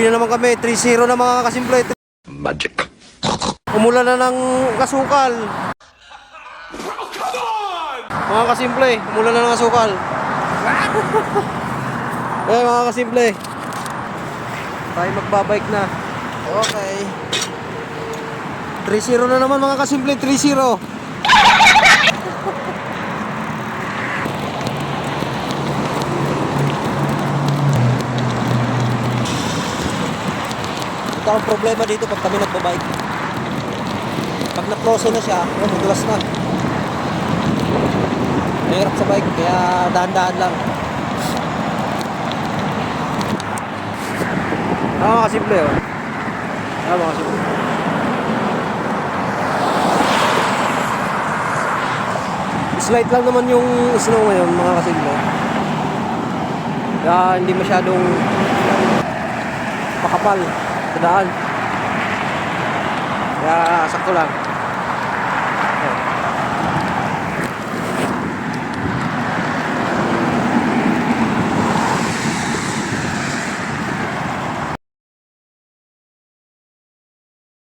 Uuwi na naman kami. 3-0 na mga kasimple. Magic. Umulan na ng kasukal. Mga kasimple, umulan na ng kasukal. Eh mga kasimple, tayo magbabike na. Okay. 3-0 na naman mga kasimple. 3-0. Ito ang problema dito pag kami nagbabike. Pag na-close na siya, madulas na. Mahirap sa bike, kaya dahan-dahan lang. Mga kasimple, oh. Mga kasimple. Slight lang naman yung snow ngayon, mga kasimple. Kaya hindi masyadong makapal sa daan. Kaya sakto lang.